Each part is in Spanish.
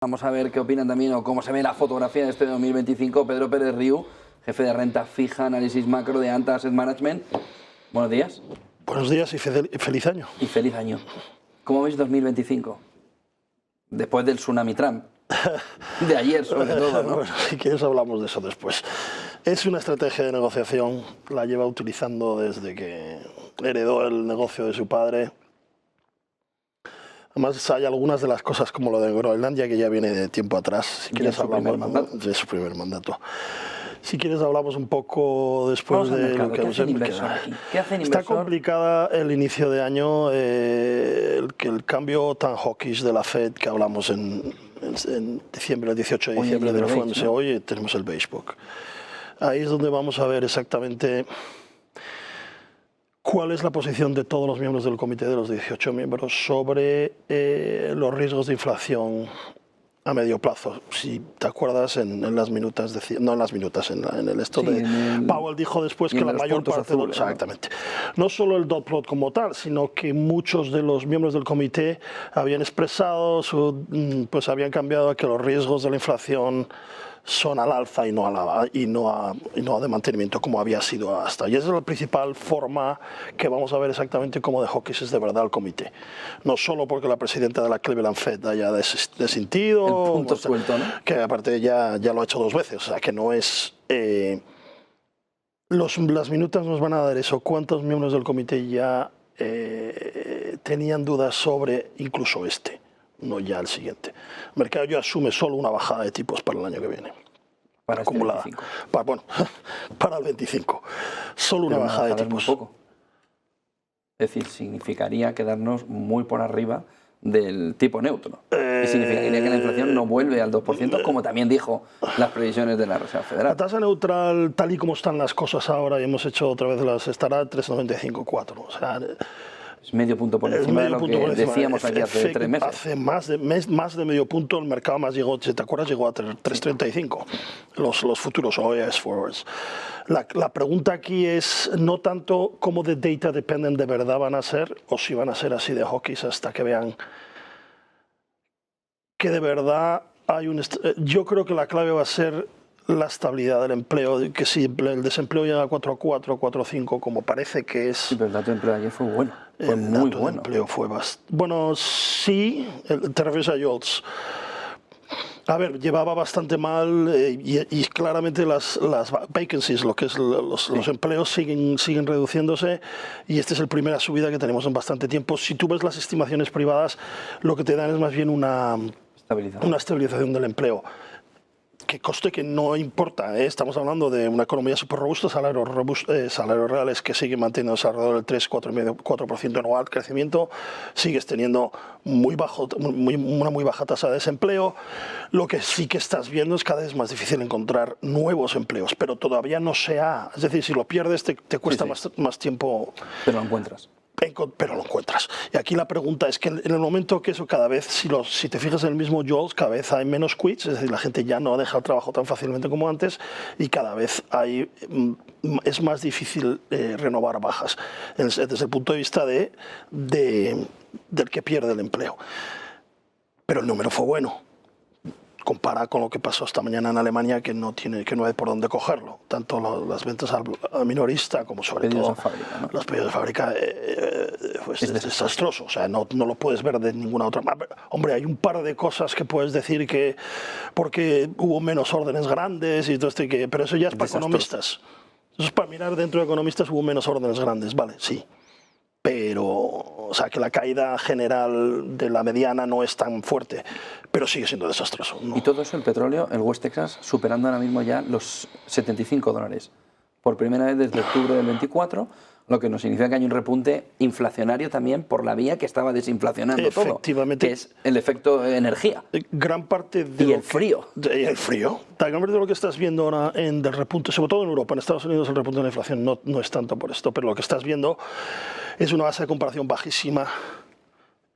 Vamos a ver qué opinan también o cómo se ve la fotografía de este 2025. Pedro Pérez Riu, jefe de renta fija, análisis macro de Anta Asset Management. Buenos días. Buenos días y feliz año. Y feliz año. ¿Cómo veis 2025? Después del tsunami Trump. De ayer, sobre todo, ¿no? Bueno, si quieres hablamos de eso después. Es una estrategia de negociación, la lleva utilizando desde que heredó el negocio de su padre. Además, hay algunas de las cosas como lo de Groenlandia que ya viene de tiempo atrás. Si quieres hablamos de su primer mandato. Si quieres hablamos un poco después de lo que ¿Qué hace el inversor aquí? ¿Qué hace el inversor? Está complicada el inicio de año, el cambio tan hawkish de la Fed que hablamos en diciembre, el 18 de diciembre del FOMC. Hoy tenemos el Beige Book. Ahí es donde vamos a ver exactamente cuál es la posición de todos los miembros del comité, de los 18 miembros, sobre los riesgos de inflación a medio plazo. Si te acuerdas, en las minutas, no en las minutas, en el esto de Powell dijo después que la mayor parte azules, exactamente, no solo el dot plot como tal, sino que muchos de los miembros del comité habían expresado, pues habían cambiado a que los riesgos de la inflación son al alza y no de mantenimiento como había sido hasta. Y esa es la principal forma que vamos a ver exactamente cómo de hawkish es de verdad el comité. No solo porque la presidenta de la Cleveland Fed haya desentido, el punto suelto, ¿no? Que aparte ya lo ha hecho 2 veces, o sea que no es... las minutas nos van a dar eso, cuántos miembros del comité ya tenían dudas sobre incluso no ya el siguiente. El mercado ya asume solo una bajada de tipos para el año que viene. Para acumulada. Este 25. Para el 25. Solo una bajada de tipos. Muy poco. Es decir, significaría quedarnos muy por arriba del tipo neutro. Y significaría que la inflación no vuelve al 2%, como también dijo las previsiones de la Reserva Federal. La tasa neutral, tal y como están las cosas ahora, y hemos hecho otra vez estará 3,95,4. O sea, es medio punto por encima de lo que decíamos aquí hace 3 meses. Hace más de medio punto el mercado más llegó, si te acuerdas, llegó a 3,35 los futuros OES forwards. La pregunta aquí es no tanto cómo de data dependent de verdad van a ser, o si van a ser así de hawkish hasta que vean que de verdad hay yo creo que la clave va a ser la estabilidad del empleo, que si el desempleo llega a 4,4, 4,5, como parece que es... Sí, pero el dato de empleo ayer fue bueno, fue muy bueno. El empleo fue bastante... Bueno, sí, te refieres a JOLTS. A ver, llevaba bastante mal y claramente las vacancies, lo que es los empleos siguen reduciéndose y esta es la primera subida que tenemos en bastante tiempo. Si tú ves las estimaciones privadas, lo que te dan es más bien una estabilización del empleo. Que coste que no importa, ¿eh? Estamos hablando de una economía súper robusta, salarios reales que siguen manteniéndose alrededor del 3, 4% anual, crecimiento, sigues teniendo una muy baja tasa de desempleo. Lo que sí que estás viendo es cada vez más difícil encontrar nuevos empleos, pero todavía no se ha, es decir, si lo pierdes te cuesta más tiempo. Pero lo encuentras. Pero lo encuentras. Y aquí la pregunta es que en el momento que eso cada vez, si te fijas en el mismo JOLTS, cada vez hay menos quits, es decir, la gente ya no deja el trabajo tan fácilmente como antes y cada vez es más difícil renovar bajas desde el punto de vista del que pierde el empleo. Pero el número fue bueno. Compara con lo que pasó esta mañana en Alemania, que no hay por dónde cogerlo. Tanto las ventas al minorista como sobre todo los pedidos de fábrica pues es desastroso. O sea, no lo puedes ver de ninguna otra manera. Hombre, hay un par de cosas que puedes decir que porque hubo menos órdenes grandes y todo esto, pero eso ya es para economistas. Eso es para mirar dentro de economistas, hubo menos órdenes grandes, vale, sí. Pero, o sea, que la caída general de la mediana no es tan fuerte, pero sigue siendo desastroso, ¿no? Y todo eso, el petróleo, el West Texas, superando ahora mismo ya los $75. Por primera vez desde octubre del 24, lo que nos significa que hay un repunte inflacionario también por la vía que estaba desinflacionando todo, que es el efecto energía. Gran parte de y el frío. Y el frío. Gran parte de lo que estás viendo ahora del repunte, sobre todo en Europa, en Estados Unidos el repunte de la inflación no es tanto por esto, pero lo que estás viendo es una base de comparación bajísima.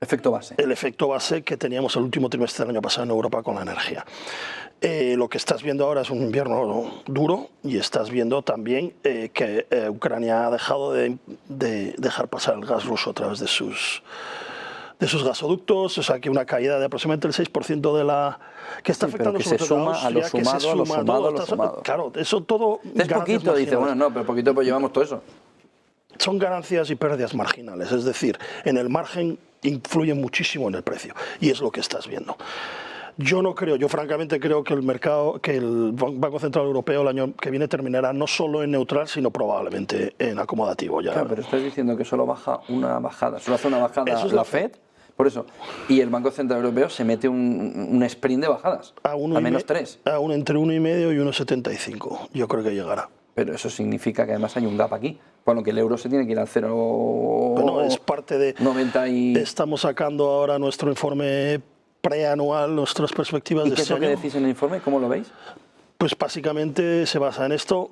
Efecto base. El efecto base que teníamos el último trimestre del año pasado en Europa con la energía. Lo que estás viendo ahora es un invierno duro y estás viendo también que Ucrania ha dejado de dejar pasar el gas ruso a través de sus gasoductos, o sea que una caída de aproximadamente el 6% de la... que está afectando pero que se suma a lo sumado, a lo sumado, a lo sumado. Claro, eso todo... Es poquito, dice, bueno, no, pero poquito pues llevamos todo eso. Son ganancias y pérdidas marginales, es decir, en el margen influye muchísimo en el precio y es lo que estás viendo. Yo no creo, yo francamente creo que el mercado, que el Banco Central Europeo el año que viene terminará no solo en neutral, sino probablemente en acomodativo. Ya. Claro, pero estás diciendo que solo baja una bajada, solo hace una bajada la Fed, por eso, y el Banco Central Europeo se mete un sprint de bajadas, a menos 3. Entre 1,5 y 1,75, yo creo que llegará. Pero eso significa que además hay un gap aquí, con lo que el euro se tiene que ir al 0. Bueno, es parte de... 90 y... Estamos sacando ahora nuestro informe preanual, nuestras perspectivas de este año. ¿Y qué es lo que decís en el informe? ¿Cómo lo veis? Pues básicamente se basa en esto.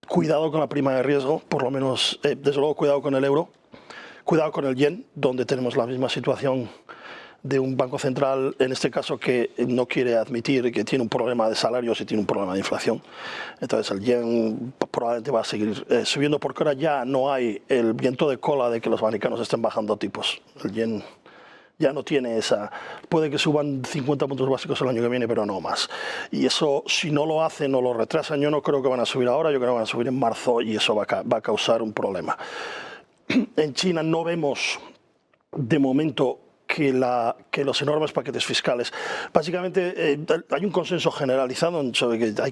Cuidado con la prima de riesgo, por lo menos, desde luego cuidado con el euro, cuidado con el yen, donde tenemos la misma situación de un banco central, en este caso, que no quiere admitir que tiene un problema de salarios y tiene un problema de inflación. Entonces el yen probablemente va a seguir subiendo, porque ahora ya no hay el viento de cola de que los americanos estén bajando tipos. El yen ya no tiene esa... Puede que suban 50 puntos básicos el año que viene, pero no más. Y eso, si no lo hacen o lo retrasan, yo no creo que van a subir ahora, yo creo que van a subir en marzo y eso va a causar un problema. En China no vemos, de momento, que los enormes paquetes fiscales. Básicamente hay un consenso generalizado sobre que hay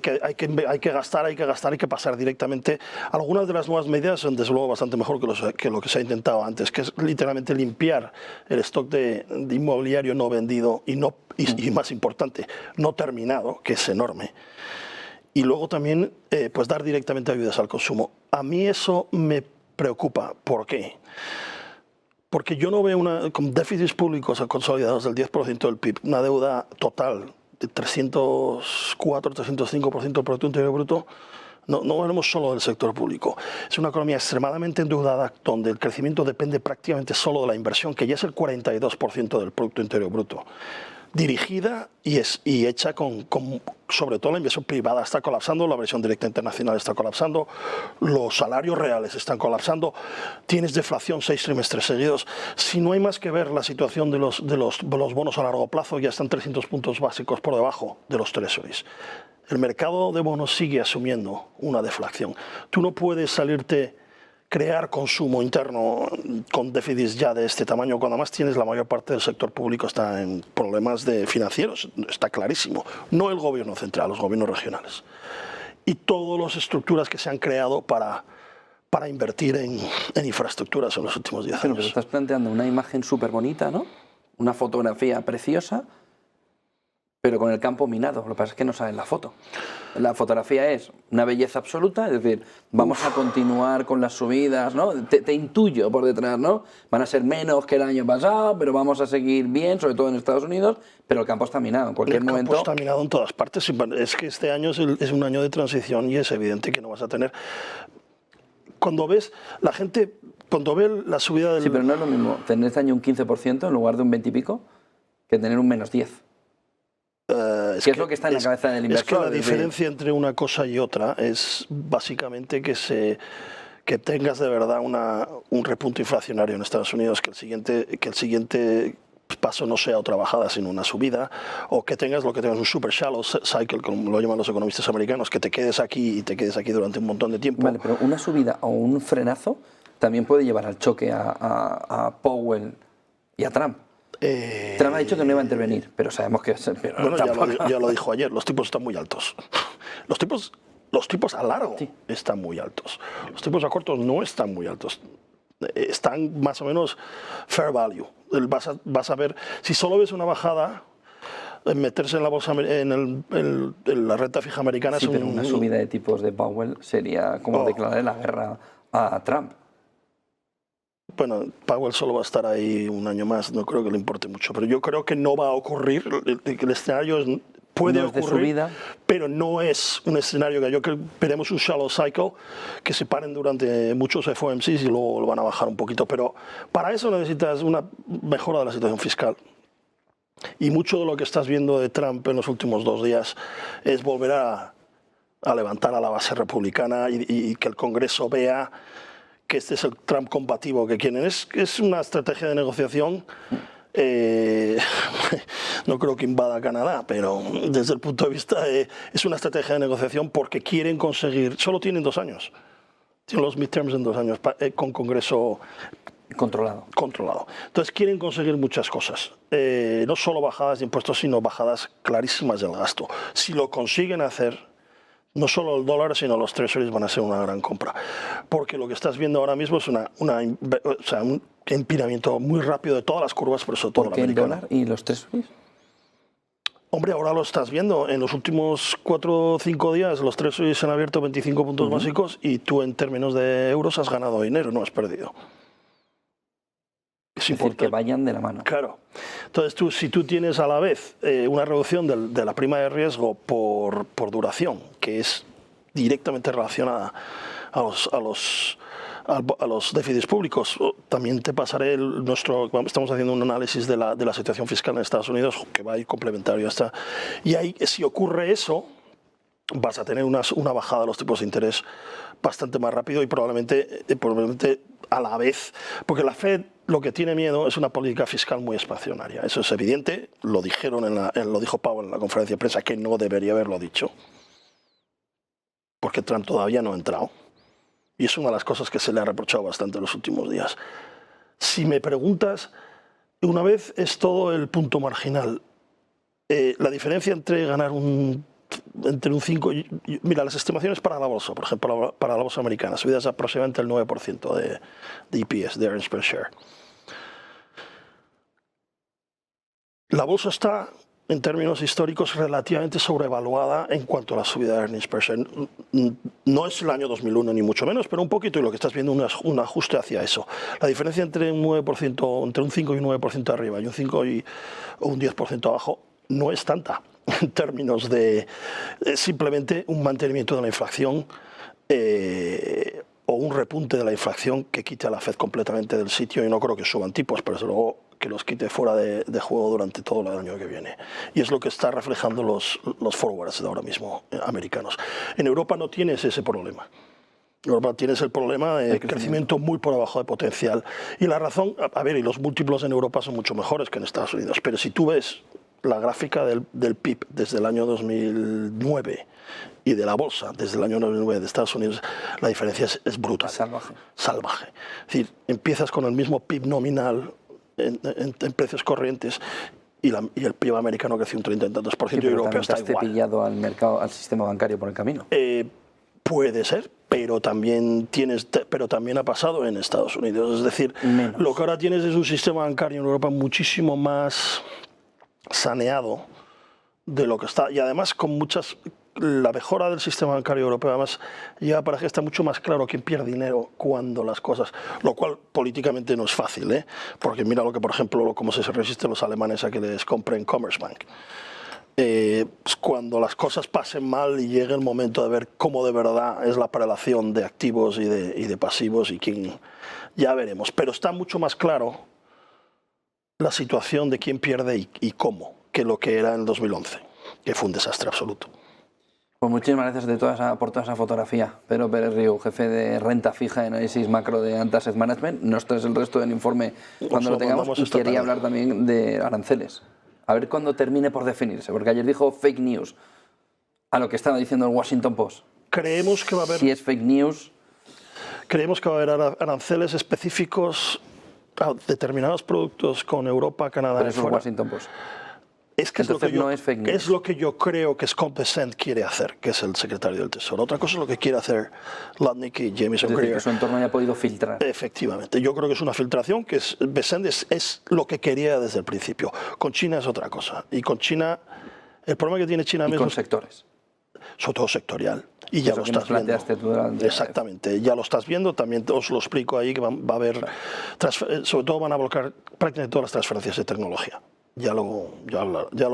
que gastar, hay que pasar directamente. Algunas de las nuevas medidas son desde luego bastante mejor que lo que se ha intentado antes, que es literalmente limpiar el stock de inmobiliario no vendido y más importante, no terminado, que es enorme. Y luego también pues dar directamente ayudas al consumo. A mí eso me preocupa. ¿Por qué? Porque yo no veo con déficits públicos consolidados del 10% del PIB, una deuda total de 304-305% del Producto Interior Bruto, no veremos solo del sector público. Es una economía extremadamente endeudada donde el crecimiento depende prácticamente solo de la inversión, que ya es el 42% del Producto Interior Bruto. Dirigida y hecha sobre todo la inversión privada está colapsando, la inversión directa internacional está colapsando, los salarios reales están colapsando, tienes deflación 6 trimestres seguidos. Si no hay más que ver la situación de los bonos a largo plazo, ya están 300 puntos básicos por debajo de los treasuries. El mercado de bonos sigue asumiendo una deflación. Tú no puedes crear consumo interno con déficits ya de este tamaño, cuando además tienes la mayor parte del sector público está en problemas financieros, está clarísimo. No el gobierno central, los gobiernos regionales. Y todas las estructuras que se han creado para invertir en infraestructuras en los últimos 10 años. Pero estás planteando una imagen súper bonita, ¿no? Una fotografía preciosa, pero con el campo minado. Lo que pasa es que no sale en la foto. La fotografía es una belleza absoluta, es decir, vamos a continuar con las subidas, ¿no? Te intuyo por detrás, ¿no? Van a ser menos que el año pasado, pero vamos a seguir bien, sobre todo en Estados Unidos, pero el campo está minado. En cualquier momento... El campo está minado en todas partes. Es que este año es un año de transición y es evidente que no vas a tener... Cuando ves la gente, cuando ve la subida del... Sí, pero no es lo mismo tener este año un 15% en lugar de un 20 y pico que tener un menos 10. ¿Qué es lo que está en la cabeza del inversor? Es que la diferencia entre una cosa y otra es básicamente que tengas de verdad un repunte inflacionario en Estados Unidos, que el siguiente paso no sea otra bajada sino una subida, o que tengas un super shallow cycle, como lo llaman los economistas americanos, que te quedes aquí durante un montón de tiempo. Vale, pero una subida o un frenazo también puede llevar al choque a Powell y a Trump. Trump ha dicho que no iba a intervenir, pero sabemos que... Bueno, ya lo dijo ayer, los tipos están muy altos. Los tipos a largo están muy altos. Los tipos a cortos no están muy altos. Están más o menos fair value. Vas a ver, si solo ves una bajada, meterse en la bolsa, en la renta fija americana... Sí, pero una subida de tipos de Powell sería como declarar la guerra a Trump. Bueno, Powell solo va a estar ahí un año más, no creo que le importe mucho, pero yo creo que no va a ocurrir, el escenario puede ocurrir, pero no es un escenario que yo creo que veremos un shallow cycle, que se paren durante muchos FOMCs y luego lo van a bajar un poquito, pero para eso necesitas una mejora de la situación fiscal. Y mucho de lo que estás viendo de Trump en los últimos 2 días es volver a levantar a la base republicana y que el Congreso vea que este es el Trump combativo que quieren. Es una estrategia de negociación. No creo que invada Canadá, pero desde el punto de vista es una estrategia de negociación porque quieren conseguir, solo tienen 2 años, tienen los midterms en 2 años con Congreso controlado. Entonces quieren conseguir muchas cosas, no solo bajadas de impuestos, sino bajadas clarísimas del gasto. Si lo consiguen hacer, no solo el dólar, sino los treasuries van a ser una gran compra. Porque lo que estás viendo ahora mismo es un empinamiento muy rápido de todas las curvas, por eso todo ¿Por qué el dólar y los treasuries? Hombre, ahora lo estás viendo. En los últimos 4 o 5 días los treasuries han abierto 25 puntos básicos y tú en términos de euros has ganado dinero, no has perdido. Es decir, que vayan de la mano. Claro. Entonces, si tú tienes a la vez una reducción de la prima de riesgo por duración, que es directamente relacionada a los déficits públicos, también te pasaré estamos haciendo un análisis de la situación fiscal en Estados Unidos, que va a ir complementario a esta. Y ahí, si ocurre eso, vas a tener una bajada de los tipos de interés bastante más rápido y probablemente a la vez, porque la Fed lo que tiene miedo es una política fiscal muy expansionaria. Eso es evidente, lo dijo Powell en la conferencia de prensa, que no debería haberlo dicho, porque Trump todavía no ha entrado. Y es una de las cosas que se le ha reprochado bastante en los últimos días. Si me preguntas, una vez es todo el punto marginal. La diferencia entre ganar entre un 5... Mira, las estimaciones para la bolsa, por ejemplo, para la bolsa americana, subidas aproximadamente el 9% de EPS, de earnings per share. La bolsa está, en términos históricos, relativamente sobrevaluada en cuanto a la subida de earnings per share. No es el año 2001 ni mucho menos, pero un poquito, y lo que estás viendo es un ajuste hacia eso. La diferencia entre un 9%, entre un 5 y un 9% arriba y un 5 o un 10% abajo no es tanta en términos de simplemente un mantenimiento de la inflación o un repunte de la inflación que quite a la Fed completamente del sitio, y no creo que suban tipos, pero desde luego que los quite fuera de juego durante todo el año que viene. Y es lo que está reflejando los forwards de ahora mismo americanos. En Europa no tienes ese problema. En Europa tienes el problema de crecimiento muy por abajo de potencial. Y la razón, y los múltiplos en Europa son mucho mejores que en Estados Unidos, pero si tú ves la gráfica del PIB desde el año 2009 y de la bolsa desde el año 2009 de Estados Unidos, la diferencia es brutal. Salvaje. Es decir, empiezas con el mismo PIB nominal en precios corrientes y el PIB americano creció un 30 y tantos por ciento, y europeo está igual. ¿Cepillado al mercado, al sistema bancario por el camino? Puede ser, pero también ha pasado en Estados Unidos. Es decir, lo que ahora tienes es un sistema bancario en Europa muchísimo más saneado de lo que está, y además con la mejora del sistema bancario europeo además lleva para que está mucho más claro quién pierde dinero cuando las cosas, lo cual políticamente no es fácil, porque mira lo que, por ejemplo, cómo se resisten los alemanes a que les compren Commerzbank. Cuando las cosas pasen mal y llegue el momento de ver cómo de verdad es la prelación de activos y de pasivos, y quién, ya veremos, pero está mucho más claro la situación de quién pierde y cómo, que lo que era en 2011, que fue un desastre absoluto. Pues muchísimas gracias por toda esa fotografía. Pedro Pérez Riu, jefe de renta fija y análisis macro de Ant Asset Management. Nos traes el resto del informe cuando lo tengamos, y quería hablar también de aranceles. A ver cuándo termine por definirse, porque ayer dijo fake news a lo que estaba diciendo el Washington Post. Creemos que va a haber... Si es fake news... Creemos que va a haber aranceles específicos a determinados productos con Europa, Canadá Pero y eso fuera. es Washington Post. Entonces no es fake news. Es lo que yo creo que Scott Bessent quiere hacer, que es el secretario del Tesoro. Otra cosa es lo que quiere hacer Lutnick y Jameson Greer. Es decir, que su entorno haya podido filtrar. Efectivamente. Yo creo que es una filtración, que Bessent es lo que quería desde el principio. Con China es otra cosa. Y con China, el problema que tiene China mismo... con sectores. Sobre todo sectorial. Y ya lo estás viendo. Exactamente, ya lo estás viendo. También os lo explico ahí, que va a haber... Sobre todo van a bloquear prácticamente todas las transferencias de tecnología. Ya lo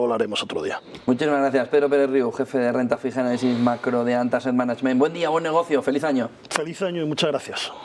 hablaremos otro día. Muchísimas gracias, Pedro Pérez Riu, jefe de renta fija y análisis macro de Ant Asset Management. Buen día, buen negocio, feliz año. Feliz año y muchas gracias.